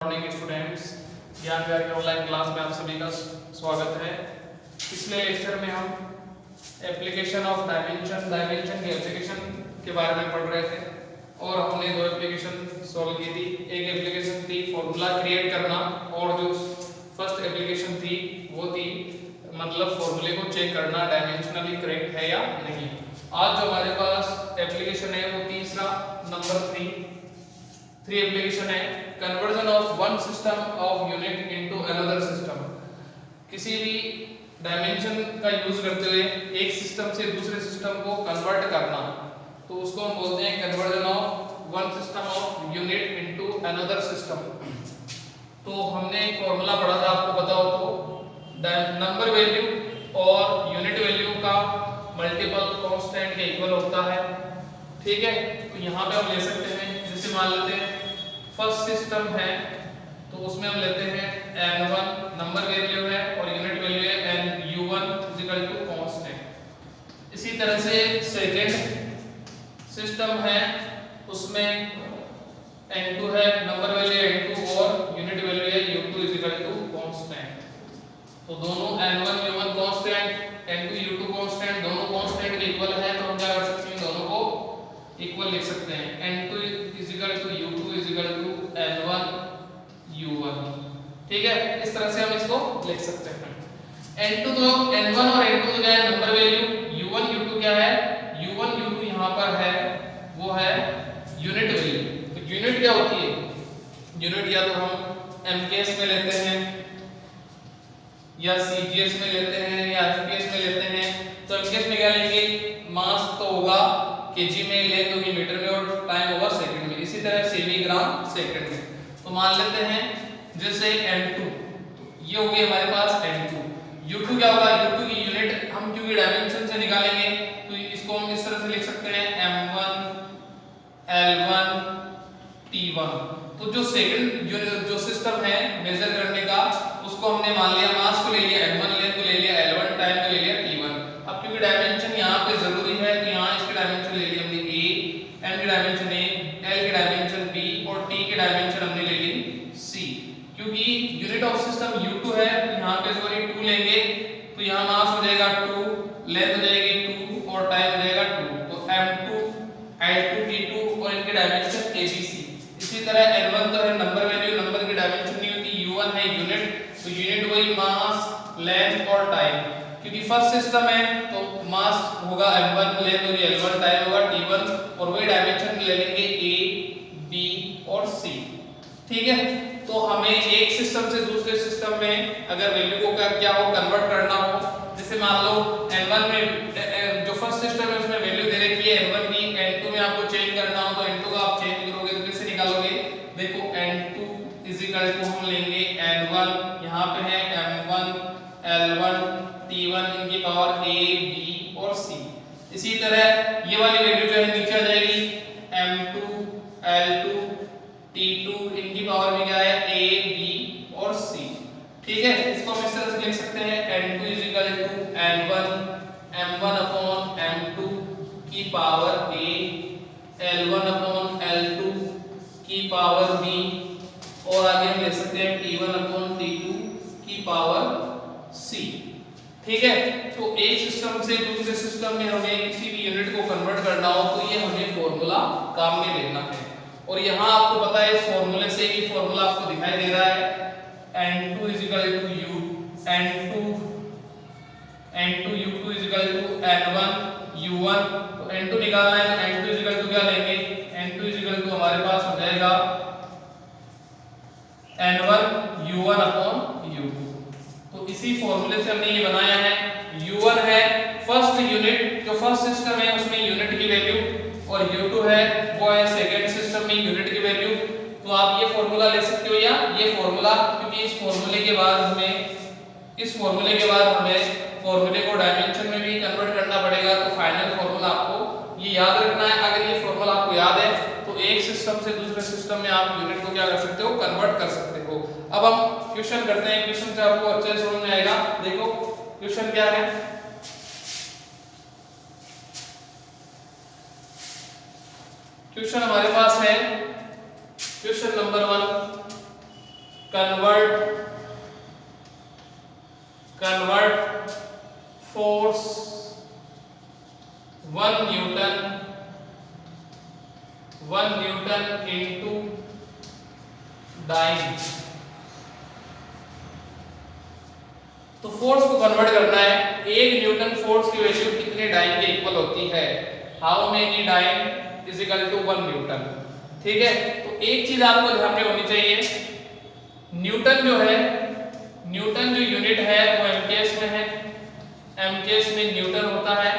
Morning students, ज्ञान विहार की online class में आप सभी का स्वागत है। पिछले लेक्चर में हम एप्लीकेशन ऑफ डायमेंशन के एप्लीकेशन के बारे में पढ़ रहे थे और हमने दो एप्लीकेशन सॉल्व की थी। एक एप्लीकेशन थी फॉर्मूला क्रिएट करना और जो फर्स्ट एप्लीकेशन थी वो थी मतलब फॉर्मूले को चेक करना डायमेंशनली करेक्ट है या नहीं। आज जो हमारे पास एप्लीकेशन है वो तीसरा नंबर थ्री एप्लीकेशन है conversion of one system of unit into another system. किसी भी डायमेंशन का यूज करते हुए एक सिस्टम से दूसरे सिस्टम को कन्वर्ट करना, तो उसको हम बोलते हैं conversion of one system of unit into another system. तो हमने एक फॉर्मूला पढ़ा था, आपको पता हो तो नंबर वैल्यू और यूनिट वैल्यू का मल्टीपल कांस्टेंट के इक्वल होता है। ठीक है, तो यहाँ पे हम ले सकते हैं, जैसे मान लेते हैं फर्स्ट सिस्टम है तो उसमें हम लेते हैं n1 नंबर वैल्यू है और यूनिट वैल्यू है nu1 कांस्टेंट। इसी तरह से सेकंड सिस्टम है उसमें n2 है नंबर वैल्यू n2 और यूनिट वैल्यू है u2 कांस्टेंट। तो दोनों n1 u1 constant n2 u2 constant दोनों कांस्टेंट के इक्वल है, तो हम क्या कर सकते हैं, दोनों को इक्वल लिख सकते हैं। n2 u2 n1 u1। ठीक है, इस तरह से हम इसको लिख सकते हैं। n2 तो n1 और n2 तो क्या है नंबर वैल्यू, u1 u2 क्या है, u1 u2 यहाँ पर है वो है यूनिट वैल्यू। तो यूनिट क्या होती है, यूनिट या तो हम एमकेएस में लेते हैं या सीजीएस में लेते हैं या एफपीएस में लेते हैं। तो एमकेएस में क्या लेंगे, मास तो होगा केजी में, लेंथ होगी मीटर में और टाइम होगा सेकंड में। इसी तरह सेमीग्राम सेकंड में। तो मान लेते हैं जैसे n2, ये हो गई हमारे पास n2। u2 क्या होगा, u2 की यूनिट हम क्योंकि डायमेंशन से निकालेंगे तो इसको हम इस तरह से लिख सकते हैं m1 l1 t1। तो जो सेकंड जो सिस्टम है मेजर करने का, उसको हमने मान लिया मास को ले लिया m1, लेंथ को ले लिया l1, टाइम को ले लिया t1। अब क्योंकि डायमेंशन यहाँ पे जरूरी है तो यहाँ इसके डायमेंशन ले लिए हमने a, n की डायमेंशन a, l की डायमेंशन b और t की डायमेंशन हमने ले ली c। क्योंकि यूनिट ऑफ सिस्टम u2 है तो यहाँ पे सॉरी 2 लेंगे, तो यहाँ मास हो जाएगा 2, लेंथ हो जाएगी 2 और टाइम हो जाएगा 2। तो m2 l2 t2 और इनके डायमेंशन abc। इसी तरह n1 तो है नंबर वैल्यू, नंबर की डायमेंशन नहीं होती, u1 है यूनिट, तो यूनिट वही मास लेंथ और टाइम। क्योंकि फर्स्ट सिस्टम है तो मास होगा m1, लेंथ होगी l1, टाइम होगा t1 और वही डायमेंशन ले लेंगे a b और c। ठीक है, तो हमें एक सिस्टम से दूसरे सिस्टम में अगर वैल्यू को क्या हो कन्वर्ट करना हो, जैसे मान लो n1 में जो फर्स्ट सिस्टम है उसमें वैल्यू दे रखी है n1 की, n2 में आपको चेंज करना हो तो n2 का आप चेंज करोगे तो कैसे निकालोगे, देखो n2 हम लेंगे n1, यहाँ पे है m1 l1 t1 इनकी पावर a b और c। इसी तरह ये वाली वैल्यू जो है नीचे आ जाएगी m2 l2 t2 इनकी पावर भी क्या है a b और c। ठीक है, इसको हम इस तरह से लिख सकते हैं n2 n1 m1 upon m2 की power a, l1 upon l2 की पावर b और आगे हम लिख सकते हैं t1 अपॉन t2 की पावर c। ठीक है, तो एक सिस्टम से दूसरे सिस्टम में हमें किसी भी यूनिट को कन्वर्ट करना हो तो ये हमें फॉर्मूला काम में लेना है। और यहाँ आपको पता है इस फॉर्मूले से ही फॉर्मूला आपको दिखाई दे रहा है n2 u n2 u2 n1 u1। तो n2 निकालना है तो n2 क्या लेंगे, n2 हमारे पास हो जाएगा n1 u1 अपॉन u2। तो इसी फॉर्मूले से हमने ये बनाया है। u1 है फर्स्ट यूनिट, जो फर्स्ट सिस्टम है उसमें यूनिट की वैल्यू, और u2 है वो है सेकंड सिस्टम में यूनिट की वैल्यू। तो आप ये फॉर्मूला ले सकते हो या ये फॉर्मूला, क्योंकि इस फॉर्मूले के बाद हमें फॉर्मूले को डायमेंशन में भी कन्वर्ट करना पड़ेगा। तो फाइनल फॉर्मूला आपको ये याद रखना है। अगर ये फॉर्मूला आपको याद है तो एक सिस्टम से दूसरे सिस्टम में आप यूनिट को क्या कर सकते हो, कन्वर्ट कर सकते हो। अब हम क्वेश्चन करते हैं, क्वेश्चन से आपको अच्छे से समझ में आएगा। देखो क्वेश्चन क्या है, क्वेश्चन हमारे पास है question number 1 convert force 1 Newton into dyne। तो फोर्स को कन्वर्ट करना है, 1 न्यूटन फोर्स की वैल्यू कितने डाइन के इक्वल होती है, how many dyne is equal to 1 Newton. ठीक है, तो एक चीज आपको ध्यान में होनी चाहिए, न्यूटन जो है, न्यूटन जो यूनिट है वो एमकेएस में है, एमकेएस में न्यूटन होता है,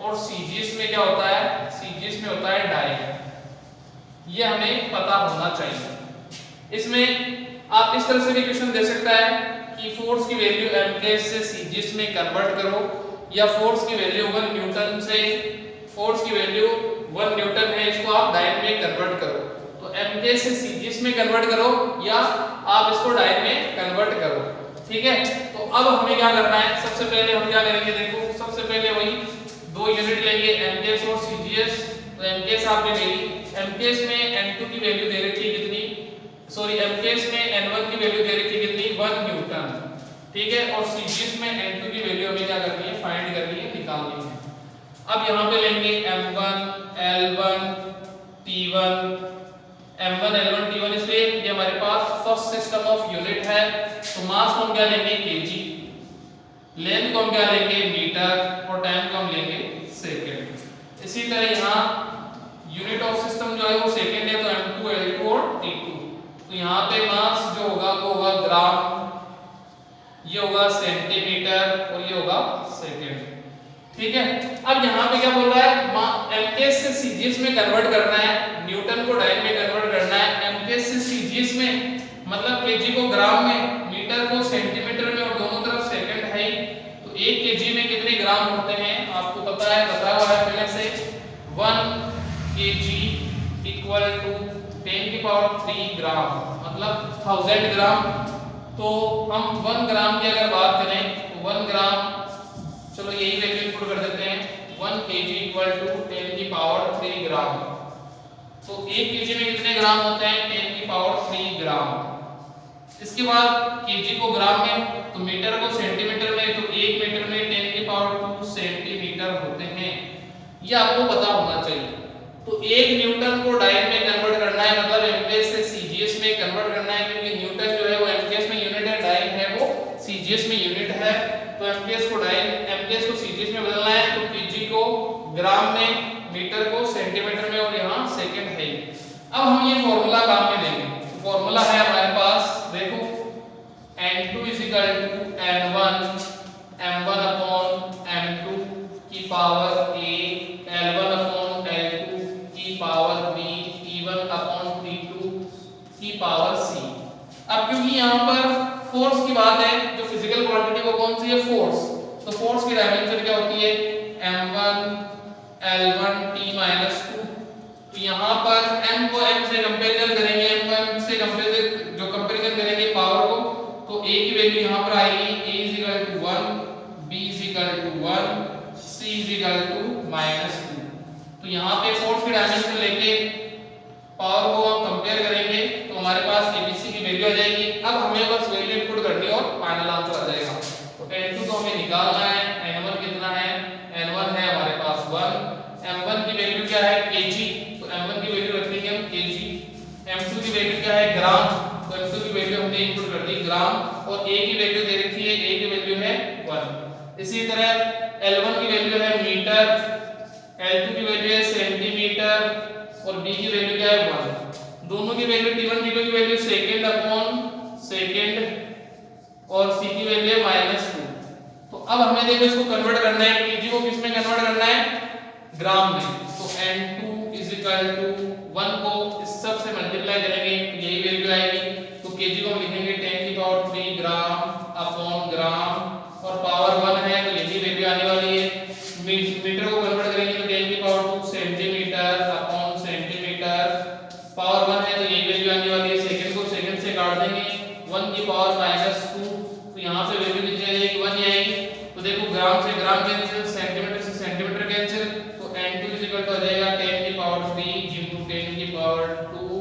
और सीजीएस में क्या होता है, सीजीएस में होता है डाइन। ये हमें पता होना चाहिए। इसमें आप इस तरह से भी क्वेश्चन दे सकता है कि फोर्स की वैल्यू एमकेएस से सीजीएस में कन्वर्ट करो, या फोर्स की वैल्यू 1 न्यूटन से, फोर्स की वैल्यू 1 न्यूटन है, इसको आप डाइन में कन्वर्ट करो। तो एमकेएस से सीजीएस में कन्वर्ट करो, या आप इसको डाइन में कन्वर्ट करो। ठीक है, तो अब हमें क्या करना है, सबसे पहले हम क्या करेंगे, देखो सबसे पहले वही 2 यूनिट लेंगे, एमकेएस और सीजीएस। तो एमकेएस आपने ले ली, एमकेएस में n2 की वैल्यू दे रखी है कितनी, सॉरी एमकेएस में n1 की वैल्यू दे रखी है कितनी, 1 न्यूटन। ठीक है, और सीजीएस में n2 की वैल्यू हमें क्या करनी है, फाइंड करनी है, निकालनी है। अब यहाँ पे लेंगे m1 l1 t1, m1 l1 t1, इसलिए ये हमारे पास फर्स्ट सिस्टम ऑफ यूनिट है। तो मास को हम क्या लेंगे, केजी, लेंथ को हम क्या लेंगे, मीटर, और टाइम को हम लेंगे सेकंड। इसी तरह यहाँ यूनिट ऑफ सिस्टम जो है वो सेकंड है, तो m2 l2 और t2। तो यहाँ पे मास जो होगा वो होगा ग्राम, ये होगा सेंटीमीटर, और ये होगा सेकंड। ठीक है, अब यहाँ पे क्या बोल रहा है, एमकेएस से सीजीएस में कन्वर्ट करना है, न्यूटन को डाइन में कन्वर्ट करना है। एमकेएस से सीजीएस में मतलब केजी को ग्राम में, मीटर को सेंटीमीटर में, और दोनों तरफ सेकंड है ही। तो 1 केजी में कितने ग्राम होते हैं आपको पता है, बताया हुआ है पहले से, 1 केजी इक्वल टू 10 की पावर 3 ग्राम, मतलब 1000 ग्राम। तो हम 1 ग्राम की अगर बात करें तो 1 ग्राम, चलो यही वैल्यू इनपुट कर देते हैं, 1 केजी इक्वल टू 10 की पावर 3 ग्राम। तो 1 केजी में कितने ग्राम होते हैं, 10 की पावर 3 ग्राम। इसके बाद केजी को ग्राम में, तो मीटर को सेंटीमीटर में, तो 1 मीटर में 10 की पावर 2 सेंटीमीटर होते हैं। ये आपको पता होना चाहिए। तो 1 न्यूटन को डाइन में कन्वर्ट करना है, मतलब एमकेएस से सीजीएस में कन्वर्ट करना है, क्योंकि न्यूटन जो है वो एमकेएस में यूनिट है, डाइन है वो सीजीएस में यूनिट है। तो एमकेएस को डाइन, एमकेएस को सीजीएस में बदलना है, तो केजी को ग्राम में, मीटर को सेंटीमीटर में, और यहाँ सेकंड है। अब हम ये फॉर्मूला काम में लेंगे। फॉर्मूला है हमारे पास, देखो n2 n1 m1 upon m2 की power a, l1 upon l2 की power b, t1 upon t2 की पावर c। अब क्योंकि यहाँ पर फोर्स की बात है, जो फिजिकल क्वांटिटी वो कौन सी है, फोर्स। तो फोर्स की डायमेंशन क्या होती है, m1 l1 t-2। तो यहाँ पर m को m से कंपैरिजन करेंगे, m को m से कंपैरिजन करेंगे पावर को, तो a की वैल्यू यहाँ पर आएगी a is equal to 1, b is equal to 1, c is equal to -2। तो यहाँ पे फोर्स की डायमेंशन लेके पावर को हम कंपेयर करेंगे, तो हमारे पास abc की वैल्यू आ जाएगी। अब हमें बस वैल्यू इनपुट करनी है और फाइनल आंसर आ जाएगा। तो n2 तो हमें निकालना है, n1 कितना है, n1 है हमारे पास 1, m1 की वैल्यू क्या है, kg, तो m1 की वैल्यू रख लेंगे हम kg, m2 की वैल्यू क्या है, ग्राम, तो m2 की वैल्यू हमने इनपुट कर दी ग्राम, और a की वैल्यू दे रखी है, a की वैल्यू है 1। इसी तरह l1 की वैल्यू है मीटर, l2 की वैल्यू है सेंटीमीटर, और b की वैल्यू क्या है 1। दोनों की वैल्यू t1 t2 की वैल्यू सेकंड अपॉन सेकंड, और c की वैल्यू है -2। तो अब हमें देखो इसको कन्वर्ट करना है, kg को किस में कन्वर्ट करना है, ग्राम में। तो n2 1 को इस सब से मल्टीप्लाई करेंगे, यही वैल्यू आएगी। तो kg को हम लिखेंगे 10 की पावर 3 ग्राम अपॉन ग्राम, और पावर 1 है तो यही वैल्यू आने वाली है। मीटर को कन्वर्ट करेंगे तो 10 की power 2 centimetre upon centimetre, power 1 है तो यही वैल्यू आने वाली है। सेकंड को सेकंड से काट देंगे, 1 की पावर -2, तो यहाँ पे वैल्यू कितनी आ जाएगी, 1 ही आएगी। तो देखो ग्राम से ग्राम कैंसिल, सेंटीमीटर से सेंटीमीटर कैंसिल, तो n2 हो जाएगा 10 की पावर 3 into 10 की पावर 2,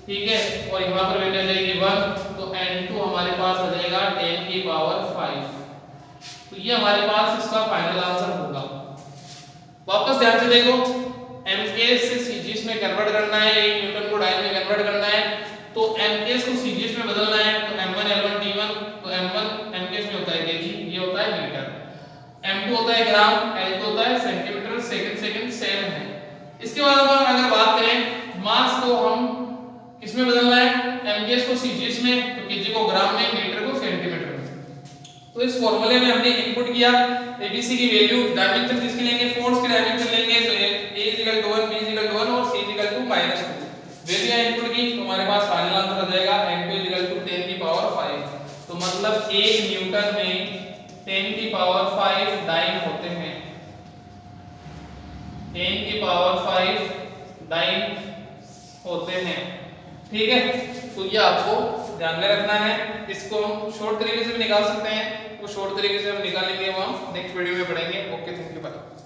ठीक है, और यहाँ पर वैल्यू आ जाएगी 1। तो N2 हमारे पास आ जाएगा 10 की पावर 5। तो ये हमारे पास इसका फाइनल आंसर होगा। वापस ध्यान से देखो, एमकेएस से सीजीएस में कन्वर्ट करना है, 1 न्यूटन को डायल में कन्वर्ट करना है, तो एमकेएस को सीजीएस में बदलना है, तो m1 l1 t1, तो m1 एमकेएस में होता है केजी, ये होता है मीटर, m2 होता है ग्राम, l2 होता है सेंटीमीटर, सेकंड सेम है। इसके बाद अगर बात करें मास को हम किसमें बदलना है, एमकेएस को सीजीएस में, तो केजी को ग्राम में, मीटर को सेंटीमीटर में। तो इस फॉर्मूले में हमने इनपुट किया एबीसी की वैल्यू, डायमेंशन किसकी लेंगे, फोर्स की डायमेंशन लेंगे, तो ये a 1 b 1 और c -2। वैल्यू इनपुट की, तो हमारे पास फाइनल आंसर आ जाएगा n2 10 की पावर 5। तो मतलब 1 न्यूटन में 10 की पावर 5 डाइन होते हैं, 10 की पावर 5 डाइन होते हैं। ठीक है, तो ये आपको ध्यान में रखना है। इसको हम शॉर्ट तरीके से भी निकाल सकते हैं, वो शॉर्ट तरीके से हम निकालेंगे, वो हम नेक्स्ट वीडियो में पढ़ेंगे। Okay, thank you, bye.